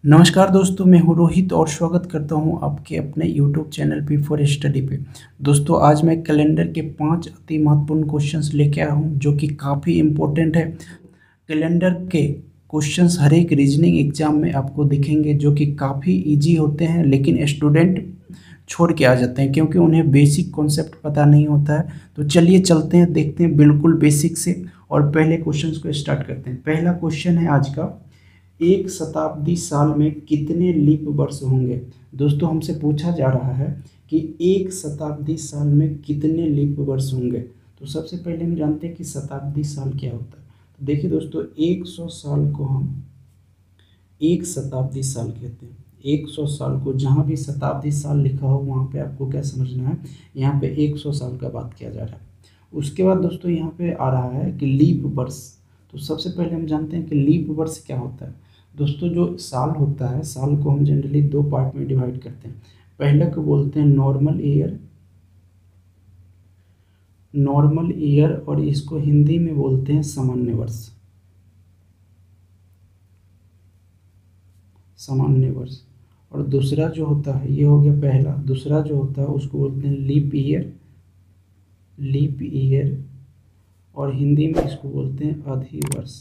नमस्कार दोस्तों, मैं हूँ रोहित और स्वागत करता हूँ आपके अपने YouTube channel P for study पे। दोस्तों, आज मैं कैलेंडर के 5 अति महत्वपूर्ण क्वेश्चंस लेके आया हूँ जो कि काफ़ी इम्पोर्टेंट है। कैलेंडर के क्वेश्चंस हर एक रीजनिंग एग्जाम में आपको दिखेंगे जो कि काफ़ी इजी होते हैं, लेकिन स्टूडेंट छोड़ के आ जाते हैं क्योंकि उन्हें बेसिक कॉन्सेप्ट पता नहीं होता है। तो चलिए चलते हैं, देखते हैं बिल्कुल बेसिक से और पहले क्वेश्चंस को स्टार्ट करते हैं। पहला क्वेश्चन है आज का, एक शताब्दी साल में कितने लीप वर्ष होंगे। दोस्तों, हमसे पूछा जा रहा है कि एक शताब्दी साल में कितने लीप वर्ष होंगे। तो सबसे पहले हम जानते हैं कि शताब्दी साल क्या होता है। तो देखिए दोस्तों, 100 साल को हम एक शताब्दी साल कहते हैं। 100 साल को, जहाँ भी शताब्दी साल लिखा हो वहाँ पे आपको क्या समझना है, यहाँ पे 100 साल का बात किया जा रहा है। उसके बाद दोस्तों यहाँ पे आ रहा है कि लीप वर्ष। तो सबसे पहले हम जानते हैं कि लीप वर्ष क्या होता है। दोस्तों, जो साल होता है, साल को हम जनरली 2 पार्ट में डिवाइड करते हैं। पहले को बोलते हैं नॉर्मल ईयर, और इसको हिंदी में बोलते हैं सामान्य वर्ष। सामान्य वर्ष। और दूसरा जो होता है, ये हो गया पहला। दूसरा जो होता है उसको बोलते हैं लीप ईयर, और हिंदी में इसको बोलते हैं अधिवर्ष।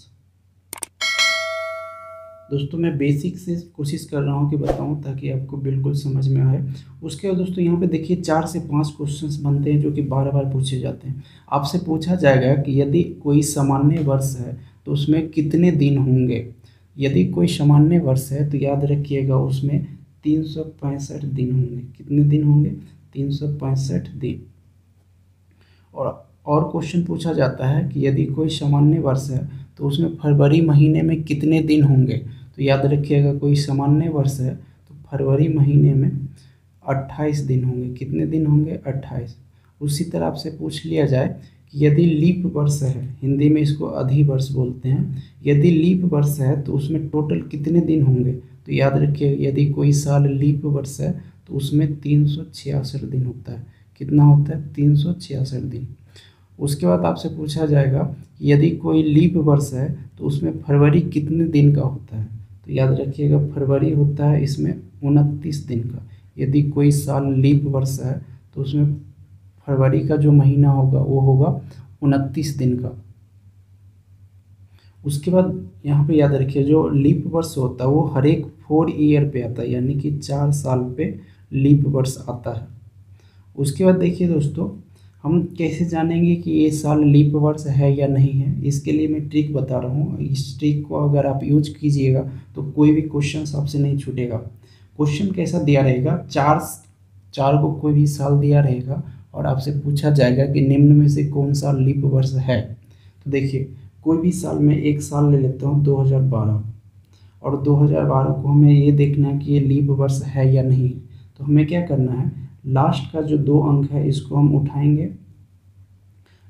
दोस्तों, मैं बेसिक से कोशिश कर रहा हूँ कि बताऊँ ताकि आपको बिल्कुल समझ में आए। उसके बाद दोस्तों यहाँ पे देखिए 4 से 5 क्वेश्चंस बनते हैं जो कि बार बार पूछे जाते हैं। आपसे पूछा जाएगा कि यदि कोई सामान्य वर्ष है तो उसमें कितने दिन होंगे। यदि कोई सामान्य वर्ष है तो याद रखिएगा उसमें 365 दिन होंगे। कितने दिन होंगे? 365 दिन। और क्वेश्चन पूछा जाता है कि यदि कोई सामान्य वर्ष है तो उसमें फरवरी महीने में कितने दिन होंगे। तो याद रखिएगा, कोई सामान्य वर्ष है तो फरवरी महीने में 28 दिन होंगे। कितने दिन होंगे? 28। उसी तरह आपसे पूछ लिया जाए कि यदि लीप वर्ष है, हिंदी में इसको अधिवर्ष बोलते हैं, यदि लीप वर्ष है तो उसमें टोटल कितने दिन होंगे। तो याद रखिए, यदि कोई साल लीप वर्ष है तो उसमें 366 दिन होता है। कितना होता है? 366 दिन। उसके बाद आपसे पूछा जाएगा कि यदि कोई लीप वर्ष है तो उसमें फरवरी कितने दिन का होता है। तो याद रखिएगा, फरवरी होता है इसमें 29 दिन का। यदि कोई साल लीप वर्ष है तो उसमें फरवरी का जो महीना होगा वो होगा 29 दिन का। उसके बाद यहाँ पे याद रखिए, जो लीप वर्ष होता है वो हर एक 4 ईयर पे आता है, यानी कि 4 साल पे लीप वर्ष आता है। उसके बाद देखिए दोस्तों, हम कैसे जानेंगे कि ये साल लीप वर्ष है या नहीं है। इसके लिए मैं ट्रिक बता रहा हूँ। इस ट्रिक को अगर आप यूज कीजिएगा तो कोई भी क्वेश्चन आपसे नहीं छूटेगा। क्वेश्चन कैसा दिया रहेगा, चार को कोई भी साल दिया रहेगा और आपसे पूछा जाएगा कि निम्न में से कौन सा लीप वर्ष है। तो देखिए, कोई भी साल में एक साल ले लेता हूँ 2012, और 2012 को हमें ये देखना है कि ये लीप वर्ष है या नहीं। तो हमें क्या करना है, लास्ट का जो 2 अंक है इसको हम उठाएंगे।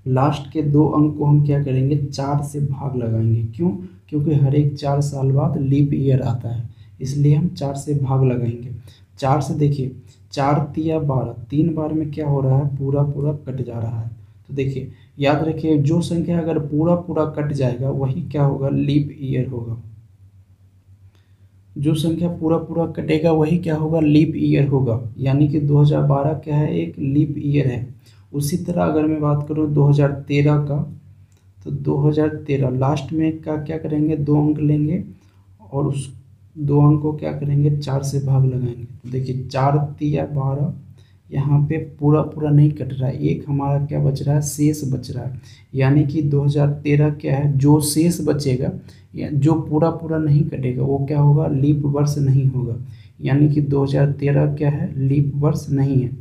लास्ट के 2 अंक को हम क्या करेंगे, 4 से भाग लगाएंगे। क्यों? क्योंकि हर एक 4 साल बाद लीप ईयर आता है, इसलिए हम 4 से भाग लगाएंगे। 4 से देखिए, 4 तिया 12, 3 बार में क्या हो रहा है, पूरा पूरा कट जा रहा है। तो देखिए, याद रखिए, जो संख्या अगर पूरा पूरा कट जाएगा वही क्या होगा, लीप ईयर होगा। जो संख्या पूरा पूरा कटेगा वही क्या होगा, लीप ईयर होगा। यानी कि 2012 क्या है, एक लीप ईयर है। उसी तरह अगर मैं बात करूँ 2013 का, तो 2013 लास्ट में का क्या करेंगे, 2 अंक लेंगे और उस 2 अंक को क्या करेंगे, 4 से भाग लगाएंगे। तो देखिए, 4 तिया 12, यहाँ पे पूरा पूरा नहीं कट रहा है, एक हमारा क्या बच रहा है, शेष बच रहा है। यानी कि 2013 क्या है, जो शेष बचेगा या जो पूरा पूरा नहीं कटेगा वो क्या होगा, लीप वर्ष नहीं होगा। यानी कि 2013 क्या है, लीप वर्ष नहीं है।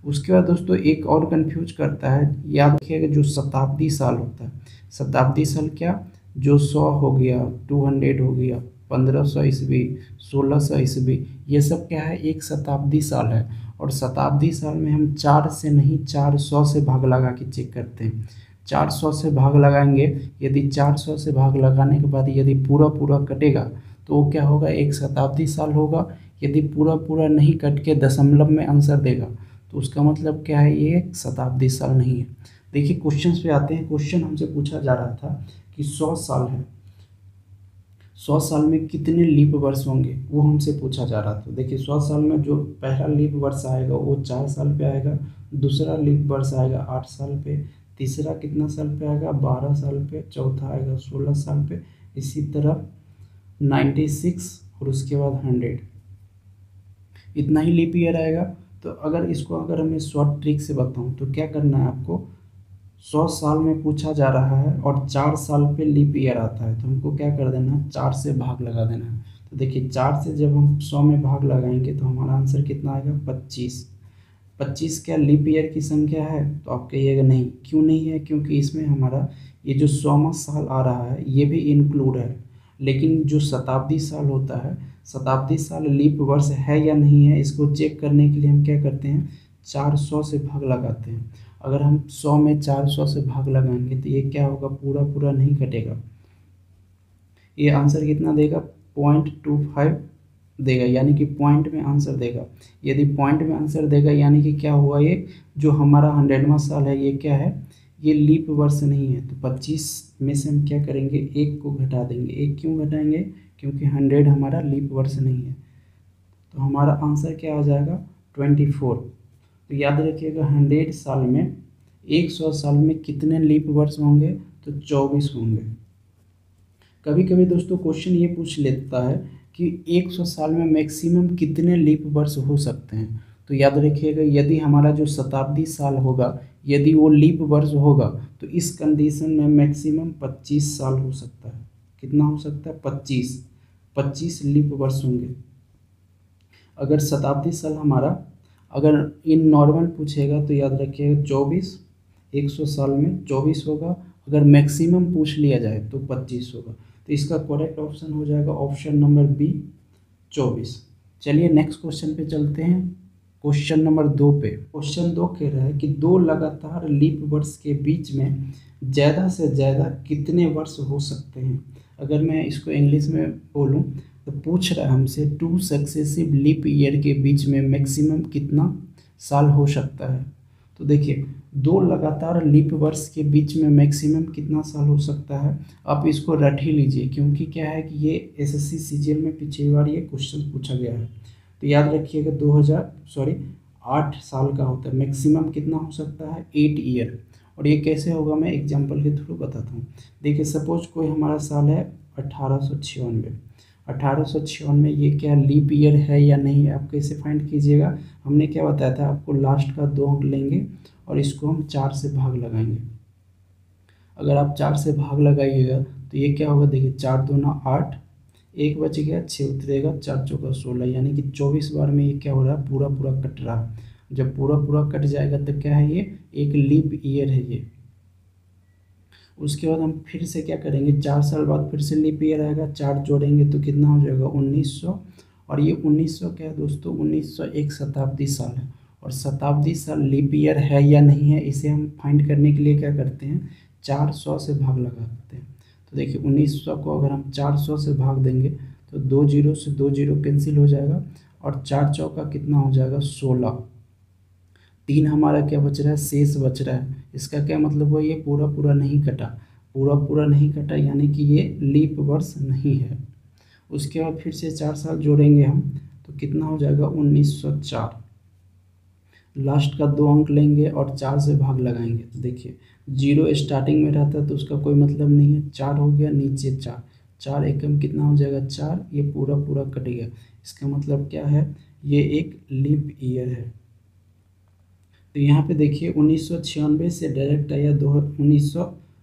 उसके बाद दोस्तों एक और कंफ्यूज करता है, याद रखिएगा, जो शताब्दी साल होता है। शताब्दी साल क्या, जो 100 हो गया, 200 हो गया, 1500 ईस्वी, 1600 ईस्वी, ये सब क्या है, एक शताब्दी साल है। और शताब्दी साल में हम 4 से नहीं 400 से भाग लगा के चेक करते हैं। 400 से भाग लगाएंगे, यदि 400 से भाग लगाने के बाद यदि पूरा पूरा कटेगा तो वो क्या होगा, एक शताब्दी साल होगा। यदि पूरा पूरा नहीं कट के दशमलव में आंसर देगा तो उसका मतलब क्या है, ये एक शताब्दी साल नहीं है। देखिए क्वेश्चन पे आते हैं। क्वेश्चन हमसे पूछा जा रहा था कि 100 साल है, 100 साल में कितने लीप वर्ष होंगे वो हमसे पूछा जा रहा था। देखिए 100 साल में जो पहला लीप वर्ष आएगा वो 4 साल पे आएगा, दूसरा लीप वर्ष आएगा 8 साल पे, तीसरा कितना साल पे आएगा 12 साल पे, चौथा आएगा 16 साल पे, इसी तरह 96 और उसके बाद 100, इतना ही लीप ईयर आएगा। तो अगर मैं शॉर्ट ट्रिक से बताऊं तो क्या करना है आपको, 100 साल में पूछा जा रहा है और 4 साल पे लीप ईयर आता है, तो हमको क्या कर देना है, 4 से भाग लगा देना है। तो देखिए 4 से जब हम 100 में भाग लगाएंगे तो हमारा आंसर कितना आएगा 25। 25 क्या लीप ईयर की संख्या है? तो आप कहिएगा नहीं, क्यों नहीं है, क्योंकि इसमें हमारा ये जो 100वां साल आ रहा है ये भी इंक्लूड है। लेकिन जो शताब्दी साल होता है, शताब्दी साल लीप वर्ष है या नहीं है, इसको चेक करने के लिए हम क्या करते हैं, 400 से भाग लगाते हैं। अगर हम 100 में 400 से भाग लगाएंगे तो ये क्या होगा, पूरा पूरा नहीं कटेगा, ये आंसर कितना देगा 0.25 देगा, यानी कि पॉइंट में आंसर देगा। यदि पॉइंट में आंसर देगा यानी कि क्या हुआ, ये जो हमारा 100वां साल है ये क्या है, ये लीप वर्ष नहीं है। तो 25 में से हम क्या करेंगे, एक को घटा देंगे। एक क्यों घटाएंगे, क्योंकि 100 हमारा लीप वर्ष नहीं है। तो हमारा आंसर क्या आ जाएगा 24। तो याद रखिएगा 100 साल में, 100 साल में कितने लीप वर्ष होंगे, तो 24 होंगे। कभी कभी दोस्तों क्वेश्चन ये पूछ लेता है कि 100 साल में मैक्सिमम कितने लीप वर्ष हो सकते हैं। तो याद रखिएगा यदि हमारा जो शताब्दी साल होगा यदि वो लीप वर्ष होगा तो इस कंडीशन में मैक्सिमम 25 साल हो सकता है। कितना हो सकता है, 25 लीप वर्ष होंगे। अगर शताब्दी साल हमारा अगर इन नॉर्मल पूछेगा तो याद रखिएगा 24, 100 साल में 24 होगा। अगर मैक्सिमम पूछ लिया जाए तो 25 होगा। तो इसका करेक्ट ऑप्शन हो जाएगा ऑप्शन नंबर बी 24। चलिए नेक्स्ट क्वेश्चन पे चलते हैं, क्वेश्चन नंबर 2 पे। क्वेश्चन 2 कह रहा है कि 2 लगातार लीप वर्ष के बीच में ज़्यादा से ज़्यादा कितने वर्ष हो सकते हैं। अगर मैं इसको इंग्लिश में बोलूं तो पूछ रहा है हमसे 2 सक्सेसिव लीप ईयर के बीच में मैक्सिमम कितना साल हो सकता है। तो देखिए 2 लगातार लीप वर्ष के बीच में मैक्सिमम कितना साल हो सकता है, आप इसको रट ही लीजिए, क्योंकि क्या है कि ये एसएससी सीजीएल में पिछली बार ये क्वेश्चन पूछा गया है। तो याद रखिएगा 8 साल का होता है, मैक्सिमम कितना हो सकता है 8 ईयर। और ये कैसे होगा मैं एग्जांपल के थ्रू बताता हूँ। देखिए सपोज कोई हमारा साल है 1896, 1896 ये क्या लीप ईयर है या नहीं है, आप कैसे फाइंड कीजिएगा। हमने क्या बताया था आपको, लास्ट का 2 अंक लेंगे और इसको हम 4 से भाग लगाएंगे। अगर आप 4 से भाग लगाइएगा तो ये क्या होगा, देखिए 4 दूना 8, 1 बच गया, 6 उतरेगा, 4 चौका 16, यानी कि 24 बार में ये क्या हो रहा है, पूरा पूरा कट रहा है। जब पूरा पूरा कट जाएगा तो क्या है, ये एक लीप ईयर है ये। उसके बाद हम फिर से क्या करेंगे, 4 साल बाद फिर से लीप ईयर आएगा, 4 जोड़ेंगे तो कितना हो जाएगा 1900। और ये 1900 क्या है दोस्तों, 1900 एक शताब्दी साल है। और शताब्दी साल लीप ईयर है या नहीं है इसे हम फाइंड करने के लिए क्या करते हैं, 400 से भाग लगाते हैं। तो देखिए 1900 को अगर हम 400 से भाग देंगे तो 2 जीरो से 2 जीरो कैंसिल हो जाएगा और 4 चौका कितना हो जाएगा 16, 3 हमारा क्या बच रहा है, शेष बच रहा है। इसका क्या मतलब हुआ, ये पूरा पूरा नहीं कटा, पूरा पूरा नहीं कटा यानी कि ये लीप वर्ष नहीं है। उसके बाद फिर से 4 साल जोड़ेंगे हम तो कितना हो जाएगा 1904। लास्ट का 2 अंक लेंगे और 4 से भाग लगाएंगे तो देखिए 0 स्टार्टिंग में रहता है तो उसका कोई मतलब नहीं है, 4 हो गया, नीचे 4, 4 एकम कितना हो जाएगा 4, ये पूरा पूरा कट गया। इसका मतलब क्या है, ये एक लीप ईयर है। तो यहाँ पे देखिए 1996 से डायरेक्ट आया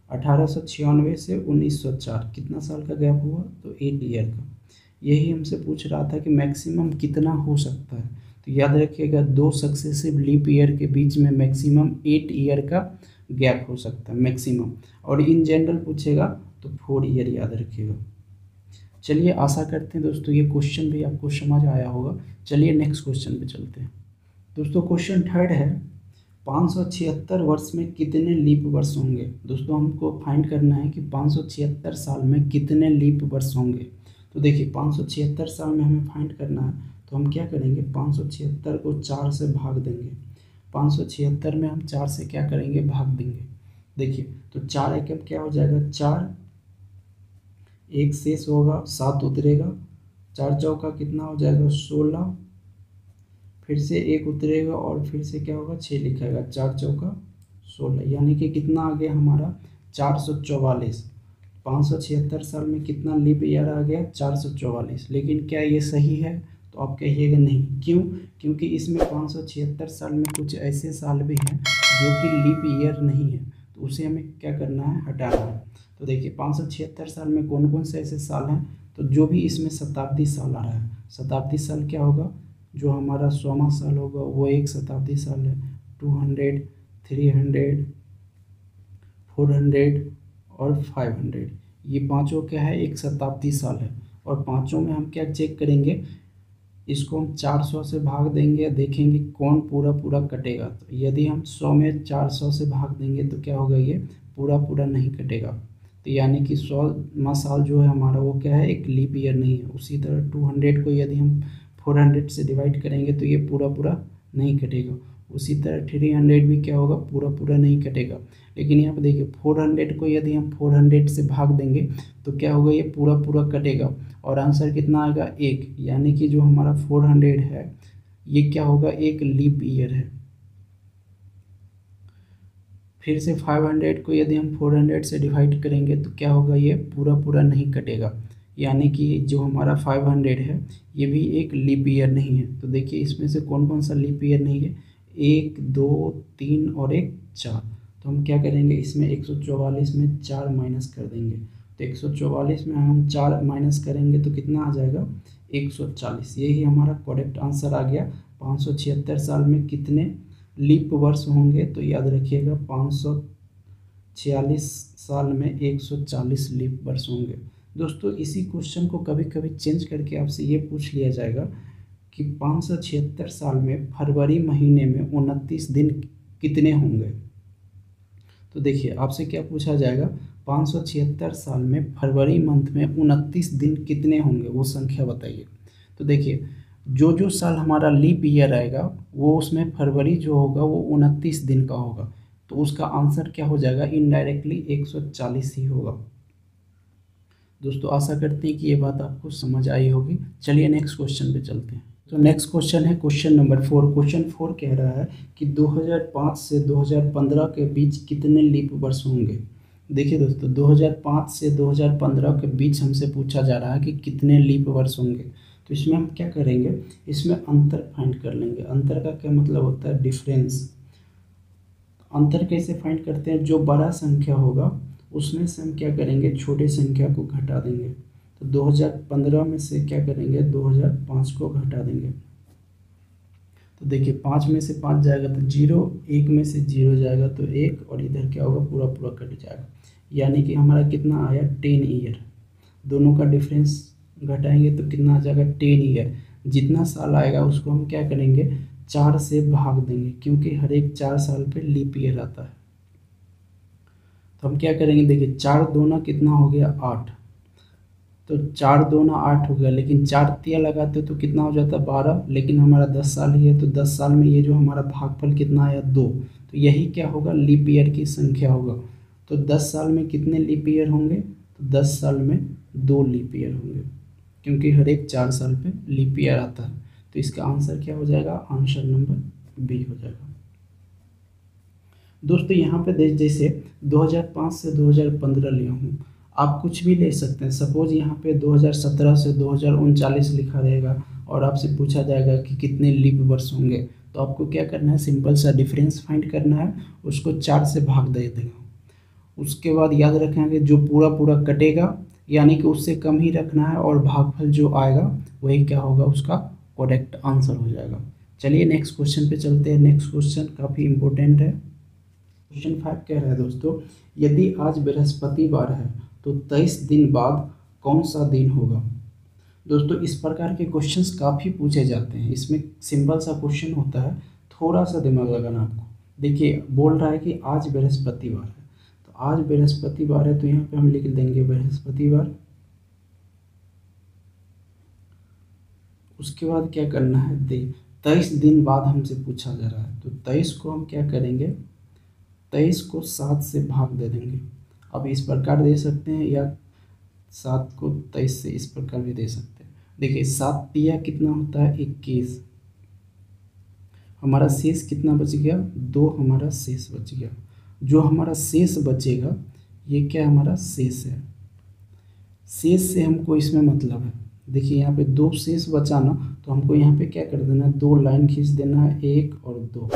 1896 से 1904, कितना साल का गैप हुआ, तो 8 ईयर का। यही हमसे पूछ रहा था कि मैक्सिमम कितना हो सकता है। तो याद रखिएगा 2 सक्सेसिव लीप ईयर के बीच में मैक्सिमम 8 ईयर का गैप हो सकता है मैक्सिमम। और इन जनरल पूछेगा तो 4 ईयर याद रखिएगा। चलिए आशा करते हैं दोस्तों ये क्वेश्चन भी आपको समझ आया होगा। चलिए नेक्स्ट क्वेश्चन पे चलते हैं दोस्तों। क्वेश्चन 3 है, 576 वर्ष में कितने लीप वर्ष होंगे। दोस्तों हमको फाइंड करना है कि 576 साल में कितने लीप वर्ष होंगे। तो देखिए 576 साल में हमें फाइंड करना है तो हम क्या करेंगे, 576 को 4 से भाग देंगे। 576 में हम 4 से क्या करेंगे, भाग देंगे। देखिए तो 4 एकम क्या हो जाएगा 4, एक शेष होगा, 7 उतरेगा, 4 चौका कितना हो जाएगा 16, फिर से एक उतरेगा और फिर से क्या होगा 6 लिखेगा, 4 चौका 16, यानी कि कितना आ गया हमारा 444। 576 साल में कितना लीप ईयर आ गया 444। लेकिन क्या ये सही है? तो आप कहिएगा नहीं। क्यों? क्योंकि इसमें 576 साल में कुछ ऐसे साल भी हैं जो कि लीप ईयर नहीं है, तो उसे हमें क्या करना है, हटाना है। तो देखिए 576 साल में कौन कौन से ऐसे साल हैं, तो जो भी इसमें शताब्दी साल आ रहा है, शताब्दी साल क्या होगा, जो हमारा 100वां साल होगा वो एक शताब्दी साल है। 200, 300, 400 और 500, ये पांचों क्या है, एक शताब्दी साल है। और पांचों में हम क्या चेक करेंगे, इसको हम 400 से भाग देंगे, देखेंगे कौन पूरा पूरा कटेगा। तो यदि हम 100 में 400 से भाग देंगे तो क्या होगा, ये पूरा पूरा नहीं कटेगा। तो यानी कि 100वां साल जो है हमारा वो क्या है, एक लीप ईयर नहीं है। उसी तरह 200 को यदि हम 400 से डिवाइड करेंगे तो ये पूरा पूरा नहीं कटेगा। उसी तरह 300 भी क्या होगा, पूरा पूरा नहीं कटेगा। लेकिन यहाँ पर देखिए 400 को यदि हम 400 से भाग देंगे तो क्या होगा, ये पूरा पूरा कटेगा और आंसर कितना आएगा, एक। यानी कि जो हमारा 400 है ये क्या होगा, एक लीप ईयर है। फिर से 500 को यदि हम 400 से डिवाइड करेंगे तो क्या होगा, ये पूरा पूरा नहीं कटेगा। यानी कि जो हमारा 500 है ये भी एक लीप ईयर नहीं है। तो देखिए इसमें से कौन कौन सा लीप ईयर नहीं है, 1, 2, 3 और 1, 4। तो हम क्या करेंगे, इसमें 144 में 4 माइनस कर देंगे। तो 144 में हम 4 माइनस करेंगे तो कितना आ जाएगा, 140। यही हमारा करेक्ट आंसर आ गया। 576 साल में कितने लीप वर्ष होंगे, तो याद रखिएगा 546 साल में 140 लीप वर्ष होंगे। दोस्तों इसी क्वेश्चन को कभी कभी चेंज करके आपसे ये पूछ लिया जाएगा कि 576 साल में फरवरी महीने में 29 दिन कितने होंगे। तो देखिए आपसे क्या पूछा जाएगा, 576 साल में फरवरी मंथ में 29 दिन कितने होंगे, वो संख्या बताइए। तो देखिए जो जो साल हमारा लीप ईयर आएगा वो उसमें फरवरी जो होगा वो 29 दिन का होगा, तो उसका आंसर क्या हो जाएगा, इनडायरेक्टली 140 ही होगा। दोस्तों आशा करते हैं कि ये बात आपको समझ आई होगी। चलिए नेक्स्ट क्वेश्चन पे चलते हैं। तो नेक्स्ट क्वेश्चन है क्वेश्चन नंबर 4। क्वेश्चन 4 कह रहा है कि 2005 से 2015 के बीच कितने लीप वर्ष होंगे। देखिए दोस्तों 2005 से 2015 के बीच हमसे पूछा जा रहा है कि कितने लीप वर्ष होंगे। तो इसमें हम क्या करेंगे, इसमें अंतर फाइंड कर लेंगे। अंतर का क्या मतलब होता है, डिफरेंस। अंतर कैसे फाइंड करते हैं, जो बड़ा संख्या होगा उसमें से हम क्या करेंगे, छोटे संख्या को घटा देंगे। तो 2015 में से क्या करेंगे, 2005 को घटा देंगे। तो देखिए 5 में से 5 जाएगा तो 0, 1 में से 0 जाएगा तो 1, और इधर क्या होगा, पूरा पूरा कट जाएगा। यानी कि हमारा कितना आया, 10 ईयर। दोनों का डिफरेंस घटाएंगे तो कितना आ जाएगा, 10 ईयर। जितना साल आएगा उसको हम क्या करेंगे, 4 से भाग देंगे, क्योंकि हर एक 4 साल पे लीप ईयर आता है। तो हम क्या करेंगे, देखिए 4 दूना कितना हो गया, 8। तो 4 दूना 8 हो गया, लेकिन 4 तिया लगाते तो कितना हो जाता, 12। लेकिन हमारा 10 साल ही है, तो 10 साल में ये जो हमारा भागफल कितना आया, 2। तो यही क्या होगा, लीप ईयर की संख्या होगा। तो 10 साल में कितने लीप ईयर होंगे, तो 10 साल में 2 लीप ईयर होंगे, क्योंकि हर एक 4 साल पे लीप ईयर आता है। तो इसका आंसर क्या हो जाएगा, आंसर नंबर बी हो जाएगा। दोस्तों यहाँ पे जैसे 2005 से 2015 लिया हूँ, आप कुछ भी ले सकते हैं। सपोज यहाँ पे 2017 से 2039 लिखा रहेगा और आपसे पूछा जाएगा कि कितने लीप वर्ष होंगे, तो आपको क्या करना है, सिंपल सा डिफरेंस फाइंड करना है, उसको 4 से भाग दे देगा। उसके बाद याद रखना कि जो पूरा पूरा कटेगा यानी कि उससे कम ही रखना है, और भागफल जो आएगा वही क्या होगा, उसका करेक्ट आंसर हो जाएगा। चलिए नेक्स्ट क्वेश्चन पे चलते हैं। नेक्स्ट क्वेश्चन काफ़ी इंपॉर्टेंट है। क्वेश्चन 5 कह रहा है दोस्तों, यदि आज बृहस्पतिवार है तो 23 दिन बाद कौन सा दिन होगा। दोस्तों इस प्रकार के क्वेश्चंस काफ़ी पूछे जाते हैं। इसमें सिंपल सा क्वेश्चन होता है, थोड़ा सा दिमाग लगाना आपको। देखिए बोल रहा है कि आज बृहस्पतिवार है, तो आज बृहस्पतिवार है तो यहाँ पे हम लिख देंगे बृहस्पतिवार। उसके बाद क्या करना है, 23 दिन बाद हमसे पूछा जा रहा है, तो 23 को हम क्या करेंगे, 23 को 7 से भाग दे देंगे। अब इस प्रकार दे सकते हैं या 7 को 23 से इस प्रकार भी दे सकते हैं। देखिए 7 तिया कितना होता है 21, हमारा शेष कितना बच गया 2, हमारा शेष बच गया। जो हमारा शेष बचेगा ये क्या हमारा शेष है, शेष से हमको इसमें मतलब है। देखिए यहाँ पे 2 शेष बचा ना, तो हमको यहाँ पे क्या कर देना है 2 लाइन खींच देना है, 1 और 2।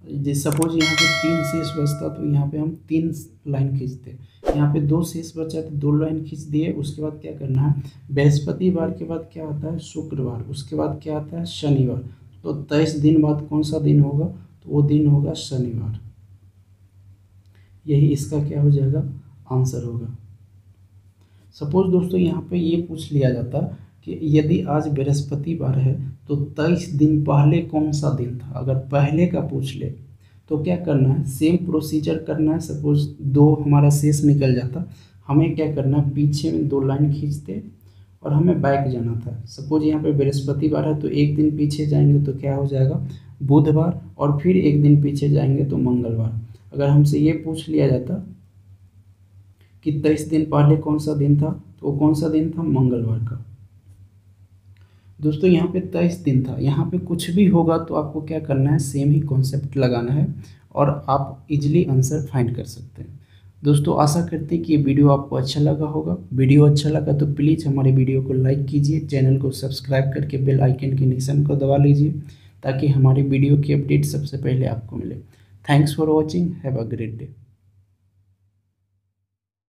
जैसे सपोज यहाँ पे 3 शेष बचता तो यहाँ पे हम 3 लाइन खींचते। यहाँ पे 2 शेष बचा तो 2 लाइन खींच दिए। उसके बाद क्या करना है, बृहस्पतिवार के बाद क्या आता है शुक्रवार, उसके बाद क्या आता है शनिवार। तो 23 दिन बाद कौन सा दिन होगा, तो वो दिन होगा शनिवार। यही इसका क्या हो जाएगा आंसर होगा। सपोज दोस्तों यहाँ पे ये पूछ लिया जाता कि यदि आज बृहस्पतिवार है तो 23 दिन पहले कौन सा दिन था, अगर पहले का पूछ ले तो क्या करना है, सेम प्रोसीजर करना है। सपोज 2 हमारा शेष निकल जाता, हमें क्या करना है पीछे में 2 लाइन खींचते और हमें बैक जाना था। सपोज यहाँ पे बृहस्पतिवार है तो 1 दिन पीछे जाएंगे तो क्या हो जाएगा बुधवार, और फिर 1 दिन पीछे जाएंगे तो मंगलवार। अगर हमसे ये पूछ लिया जाता कि 23 दिन पहले कौन सा दिन था, तो वो कौन सा दिन था मंगलवार का। दोस्तों यहाँ पे 23 दिन था, यहाँ पे कुछ भी होगा तो आपको क्या करना है सेम ही कॉन्सेप्ट लगाना है और आप इजीली आंसर फाइंड कर सकते हैं। दोस्तों आशा करते हैं कि ये वीडियो आपको अच्छा लगा होगा। वीडियो अच्छा लगा तो प्लीज़ हमारे वीडियो को लाइक कीजिए, चैनल को सब्सक्राइब करके बेल आइकन के निशान को दबा लीजिए ताकि हमारी वीडियो की अपडेट सबसे पहले आपको मिले। Thanks for watching, have a great day.